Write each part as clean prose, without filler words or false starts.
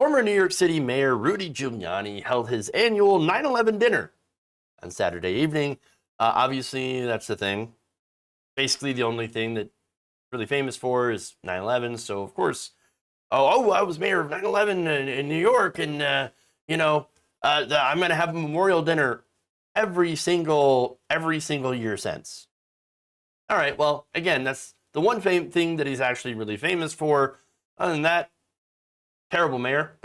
Former New York City Mayor Rudy Giuliani held his annual 9/11 dinner on Saturday evening. Obviously, that's the thing. Basically, the only thing that really famous for is 9/11. So, of course, I was mayor of 9/11 in New York, and I'm going to have a memorial dinner every single year since. All right. Well, again, that's the one thing that he's actually really famous for. Other than that, terrible mayor.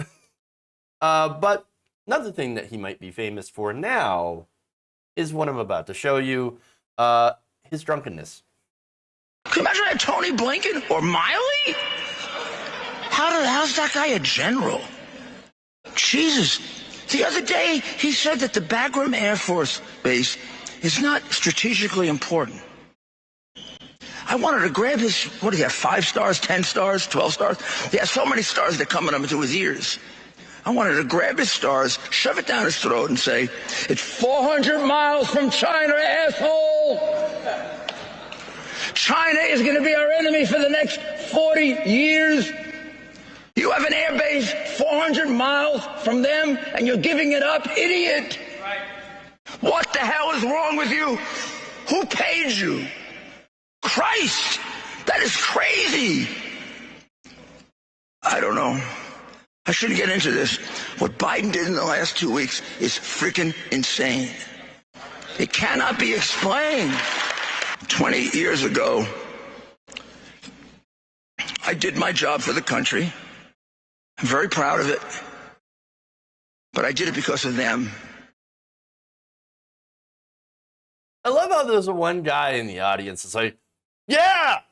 But another thing that he might be famous for now is what I'm about to show you, his drunkenness. Can you imagine that Tony Blinken or Miley? How's that guy a general? Jesus. The other day, he said that the Bagram Air Force Base is not strategically important. I wanted to grab his, what do you have, 5 stars, 10 stars, 12 stars? He has so many stars that coming up into his ears. I wanted to grab his stars, shove it down his throat, and say, "It's 400 miles from China, asshole! China is going to be our enemy for the next 40 years. You have an air base 400 miles from them, and you're giving it up, idiot! Right. What the hell is wrong with you? Who paid you? Christ! That is crazy!" I don't know. I shouldn't get into this. What Biden did in the last 2 weeks is freaking insane. It cannot be explained. 20 years ago, I did my job for the country. I'm very proud of it. But I did it because of them. I love how there's a one guy in the audience that's like, yeah!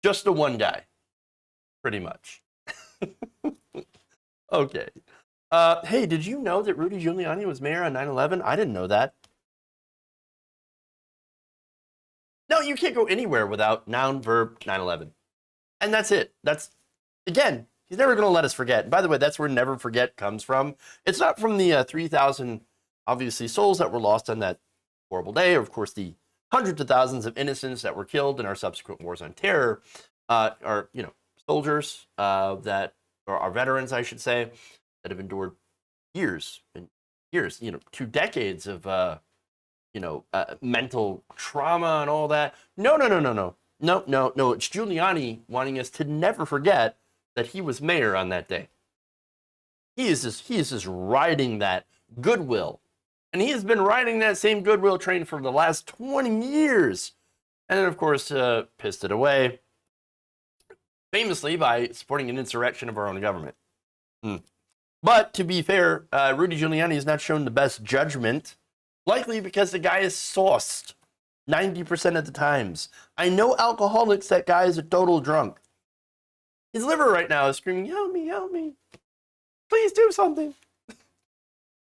Just the one guy. Pretty much. Okay. Hey, did you know that Rudy Giuliani was mayor on 9/11? I didn't know that. No, you can't go anywhere without noun, verb, 9/11. And that's it. That's, again, he's never going to let us forget. And by the way, that's where never forget comes from. It's not from the 3,000, obviously, souls that were lost on that horrible day, or, of course, the hundreds of thousands of innocents that were killed in our subsequent wars on terror, are, soldiers that, or our veterans, I should say, that have endured years and years, 2 decades of, mental trauma and all that. No. It's Giuliani wanting us to never forget that he was mayor on that day. He is just riding that goodwill. And he has been riding that same goodwill train for the last 20 years. And then, of course, pissed it away, famously by supporting an insurrection of our own government. But to be fair, Rudy Giuliani has not shown the best judgment, likely because the guy is sauced 90% of the times. I know alcoholics, that guy is a total drunk. His liver right now is screaming, "Help me, help me. Please do something.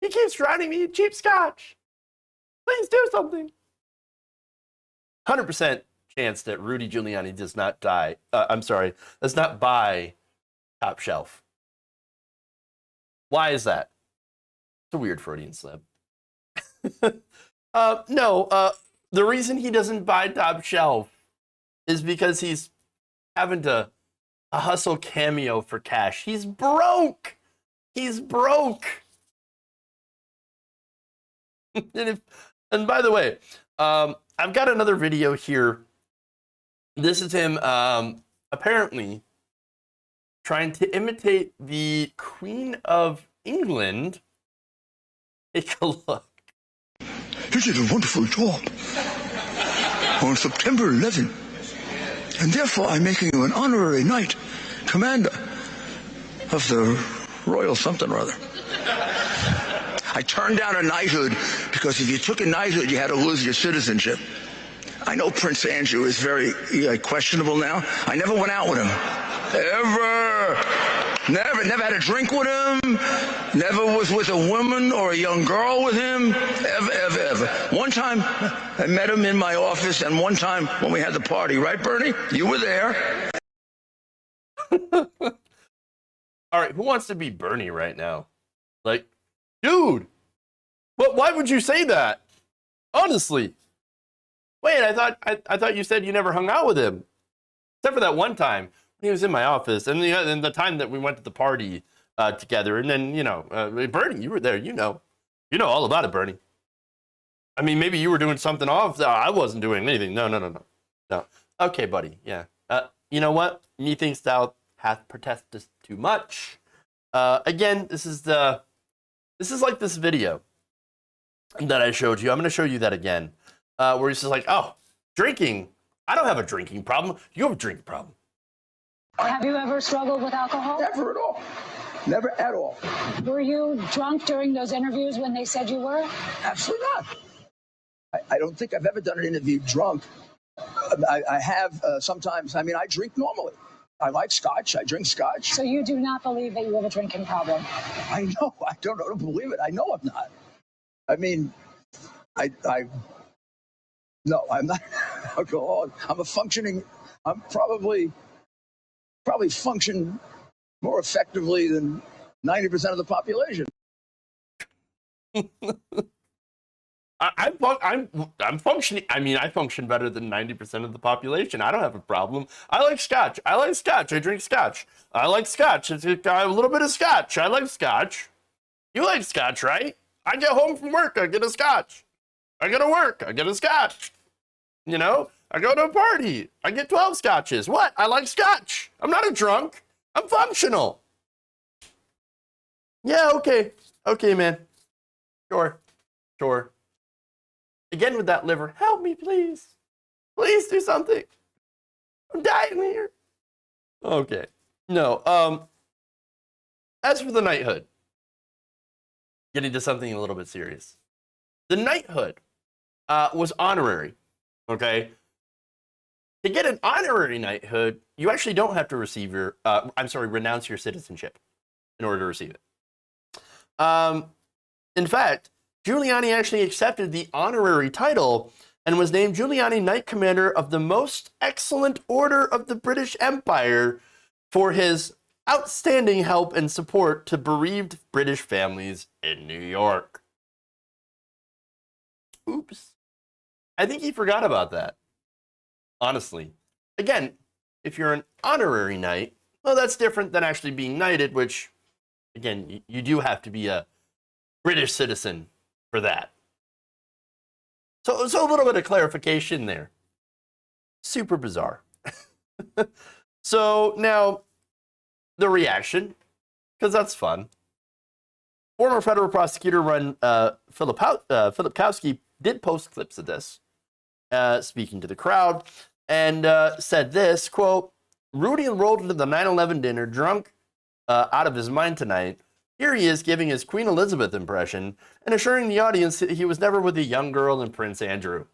He keeps drowning me in cheap scotch. Please do something." 100% chance that Rudy Giuliani does not does not buy Top Shelf. Why is that? It's a weird Freudian slip. The reason he doesn't buy Top Shelf is because he's having to hustle Cameo for cash. He's broke. He's broke. And by the way, I've got another video here. This is him apparently trying to imitate the Queen of England. Take a look. You did a wonderful job on September 11, and therefore I'm making you an honorary knight, commander of the Royal something or other. I turned down a knighthood because if you took a knighthood, you had to lose your citizenship. I know Prince Andrew is very questionable now. I never went out with him. Ever. Never had a drink with him. Never was with a woman or a young girl with him. Ever. One time, I met him in my office, and one time when we had the party. Right, Bernie? You were there. All right, who wants to be Bernie right now? Like, dude, but why would you say that? Honestly. Wait, I thought you said you never hung out with him. Except for that one time when he was in my office. And the time that we went to the party together. And then, Bernie, you were there. You know all about it, Bernie. I mean, maybe you were doing something off. I wasn't doing anything. No. Okay, buddy. Yeah. You know what? Methinks thou hath protested too much. Again, this is like this video that I showed you. I'm going to show you that again, where he's just like, oh, drinking. I don't have a drinking problem. You have a drinking problem. Have you ever struggled with alcohol? Never at all. Never at all. Were you drunk during those interviews when they said you were? Absolutely not. I don't think I've ever done an interview drunk. I have sometimes. I mean, I drink normally. I like scotch. I drink scotch. So you do not believe that you have a drinking problem? I know. I don't believe it. I know I'm not. I mean, no, I'm not an alcoholic. I'm probably function more effectively than 90% of the population. I'm functioning. I mean, I function better than 90% of the population. I don't have a problem. I like scotch. I drink scotch. I like scotch. It's got a little bit of scotch. I like scotch. You like scotch, right? I get home from work. I get a scotch. I go to work. I get a scotch. I go to a party. I get 12 scotches. What? I like scotch. I'm not a drunk. I'm functional. Yeah, okay. Okay, man. Sure. Again with that liver. Help me, please. Please do something. I'm dying here. Okay. No. As for the knighthood, getting to something a little bit serious. The knighthood was honorary. Okay. To get an honorary knighthood, you actually don't have to receive renounce your citizenship in order to receive it. In fact, Giuliani actually accepted the honorary title and was named Giuliani Knight Commander of the Most Excellent Order of the British Empire for his outstanding help and support to bereaved British families in New York. Oops. I think he forgot about that. Honestly. Again, if you're an honorary knight, well, that's different than actually being knighted, which, again, you do have to be a British citizen for that. So a little bit of clarification there. Super bizarre. So now, the reaction, because that's fun. Former federal prosecutor Filipkowski did post clips of this, speaking to the crowd, and said this, quote, Rudy rolled into the 9/11 dinner drunk out of his mind tonight. Here he is giving his Queen Elizabeth impression and assuring the audience that he was never with a young girl and Prince Andrew.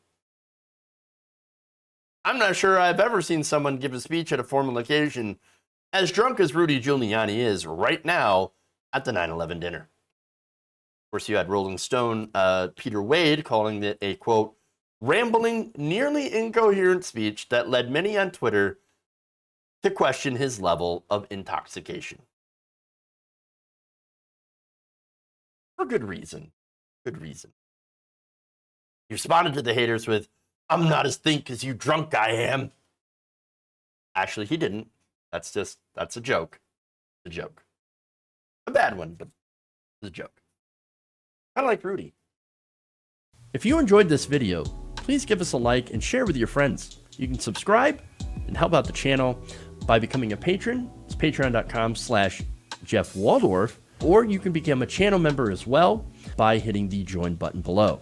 I'm not sure I've ever seen someone give a speech at a formal occasion as drunk as Rudy Giuliani is right now at the 9/11 dinner. Of course, you had Rolling Stone Peter Wade calling it a, quote, rambling, nearly incoherent speech that led many on Twitter to question his level of intoxication. For good reason. Good reason. He responded to the haters with, I'm not as think as you drunk I am. Actually, he didn't. That's a joke. A joke. A bad one, but it's a joke. Kind of like Rudy. If you enjoyed this video, please give us a like and share with your friends. You can subscribe and help out the channel by becoming a patron. It's patreon.com/Jeff Waldorf. Or you can become a channel member as well by hitting the join button below.